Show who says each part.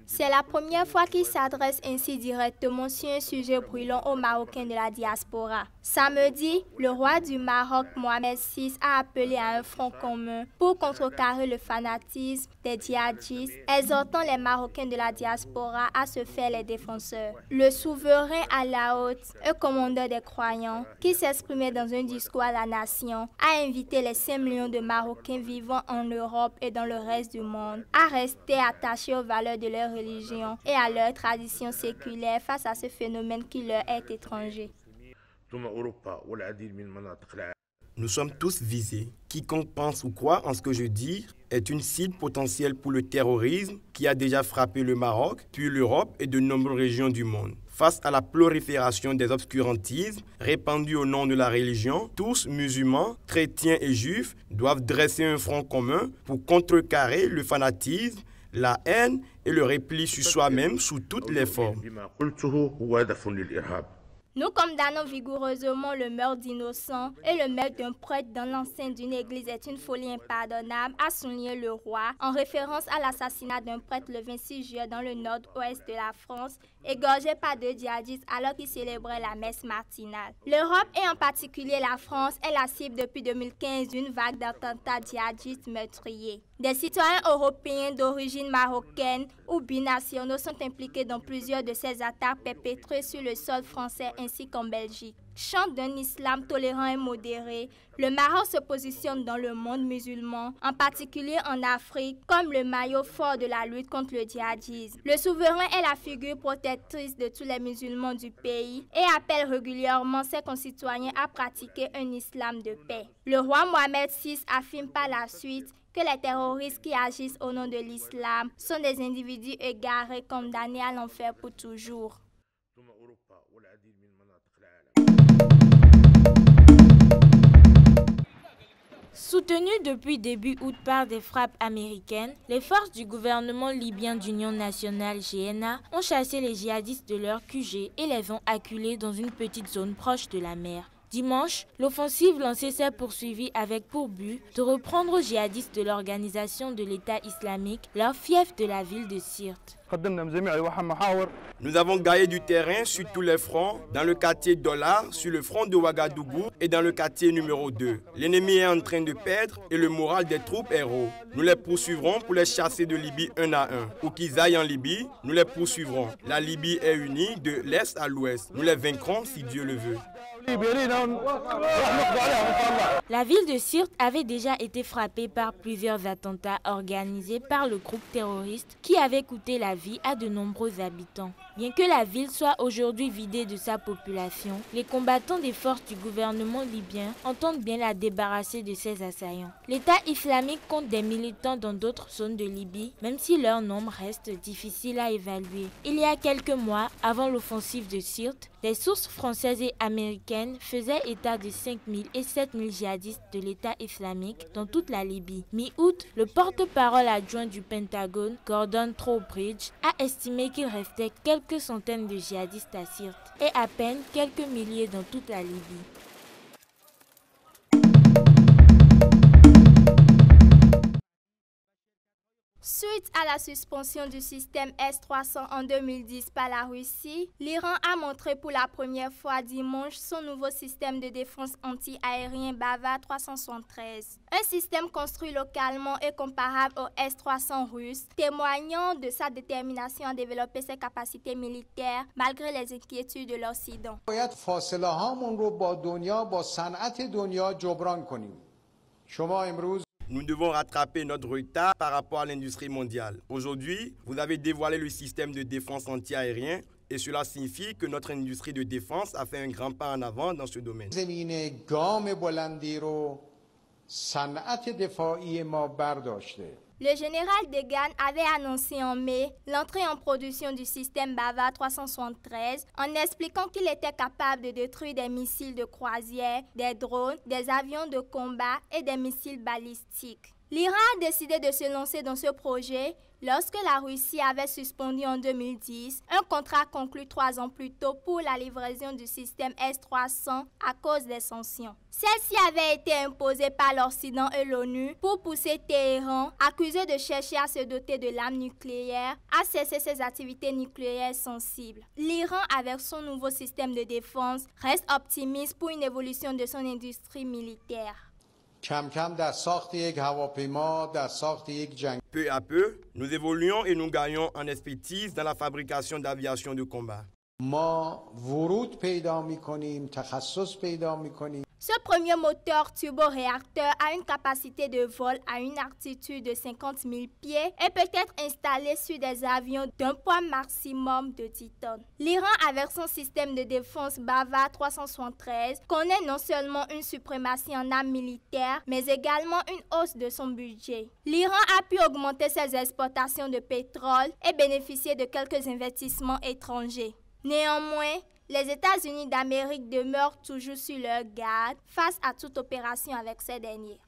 Speaker 1: C'est la première fois qu'il s'adresse ainsi directement sur un sujet brûlant aux Marocains de la diaspora. Samedi, le roi du Maroc, Mohamed VI, a appelé à un front commun pour contrecarrer le fanatisme des djihadistes, exhortant les Marocains de la diaspora à se faire les défenseurs. Le souverain Alaout, un commandeur des croyants, qui s'exprimait dans un discours à la nation, a invité les 5 millions de Marocains vivant en Europe et dans le reste du monde à rester attachés aux valeurs de leur religion et à leur tradition séculaire face à ce phénomène qui leur est étranger.
Speaker 2: Nous sommes tous visés. Quiconque pense ou croit en ce que je dis est une cible potentielle pour le terrorisme qui a déjà frappé le Maroc, puis l'Europe et de nombreuses régions du monde. Face à la prolifération des obscurantismes répandus au nom de la religion, tous musulmans, chrétiens et juifs doivent dresser un front commun pour contrecarrer le fanatisme, la haine et le repli sur soi-même sous toutes les formes.
Speaker 1: Nous condamnons vigoureusement le meurtre d'innocents et le meurtre d'un prêtre dans l'enceinte d'une église est une folie impardonnable, a souligné le roi en référence à l'assassinat d'un prêtre le 26 juillet dans le nord-ouest de la France, égorgé par 2 djihadistes alors qu'il célébrait la messe matinale. L'Europe et en particulier la France est la cible depuis 2015 d'une vague d'attentats djihadistes meurtriers. Des citoyens européens d'origine marocaine ou binationaux sont impliqués dans plusieurs de ces attaques perpétrées sur le sol français ainsi qu'en Belgique. Chante d'un islam tolérant et modéré, le Maroc se positionne dans le monde musulman, en particulier en Afrique, comme le maillot fort de la lutte contre le djihadisme. Le souverain est la figure protectrice de tous les musulmans du pays et appelle régulièrement ses concitoyens à pratiquer un islam de paix. Le roi Mohamed VI affirme par la suite que les terroristes qui agissent au nom de l'islam sont des individus égarés condamnés à l'enfer pour toujours.
Speaker 3: Soutenues depuis début août par des frappes américaines, les forces du gouvernement libyen d'Union nationale GNA ont chassé les djihadistes de leur QG et les ont acculés dans une petite zone proche de la mer. Dimanche, l'offensive lancée s'est poursuivie avec pour but de reprendre aux djihadistes de l'organisation de l'État islamique leur fief de la ville de Sirte.
Speaker 2: Nous avons gagné du terrain sur tous les fronts, dans le quartier Dollar, sur le front de Ouagadougou et dans le quartier numéro 2. L'ennemi est en train de perdre et le moral des troupes est haut. Nous les poursuivrons pour les chasser de Libye un à un. Où qu'ils aillent en Libye, nous les poursuivrons. La Libye est unie de l'est à l'ouest. Nous les vaincrons si Dieu le veut.
Speaker 3: La ville de Sirte avait déjà été frappée par plusieurs attentats organisés par le groupe terroriste qui avait coûté la vie à de nombreux habitants. Bien que la ville soit aujourd'hui vidée de sa population, les combattants des forces du gouvernement libyen entendent bien la débarrasser de ses assaillants. L'État islamique compte des militants dans d'autres zones de Libye, même si leur nombre reste difficile à évaluer. Il y a quelques mois, avant l'offensive de Sirte, des sources françaises et américaines faisaient état de 5 000 et 7 000 djihadistes de l'État islamique dans toute la Libye. Mi-août, le porte-parole adjoint du Pentagone, Gordon Trowbridge, a estimé qu'il restait quelques centaines de djihadistes à Sirte et à peine quelques milliers dans toute la Libye.
Speaker 1: Suite à la suspension du système S-300 en 2010 par la Russie, l'Iran a montré pour la première fois dimanche son nouveau système de défense anti-aérien Bavar 373. Un système construit localement et comparable au S-300 russe, témoignant de sa détermination à développer ses capacités militaires malgré les inquiétudes de l'Occident.
Speaker 2: Nous devons rattraper notre retard par rapport à l'industrie mondiale. Aujourd'hui, vous avez dévoilé le système de défense anti-aérien et cela signifie que notre industrie de défense a fait un grand pas en avant dans ce domaine.
Speaker 1: Le général de Gaulle avait annoncé en mai l'entrée en production du système Bavar 373 en expliquant qu'il était capable de détruire des missiles de croisière, des drones, des avions de combat et des missiles balistiques. L'Iran a décidé de se lancer dans ce projet lorsque la Russie avait suspendu en 2010 un contrat conclu 3 ans plus tôt pour la livraison du système S-300 à cause des sanctions. Celle-ci avait été imposée par l'Occident et l'ONU pour pousser Téhéran, accusé de chercher à se doter de l'arme nucléaire, à cesser ses activités nucléaires sensibles. L'Iran, avec son nouveau système de défense, reste optimiste pour une évolution de son industrie militaire.
Speaker 2: Peu à peu, nous évoluons et nous gagnons en expertise dans la fabrication d'aviation de combat.
Speaker 1: Ce premier moteur turboréacteur a une capacité de vol à une altitude de 50 000 pieds et peut être installé sur des avions d'un poids maximum de 10 tonnes. L'Iran, avec son système de défense Bavar 373, connaît non seulement une suprématie en armes militaires, mais également une hausse de son budget. L'Iran a pu augmenter ses exportations de pétrole et bénéficier de quelques investissements étrangers. Néanmoins, les États-Unis d'Amérique demeurent toujours sur leur garde face à toute opération avec ces derniers.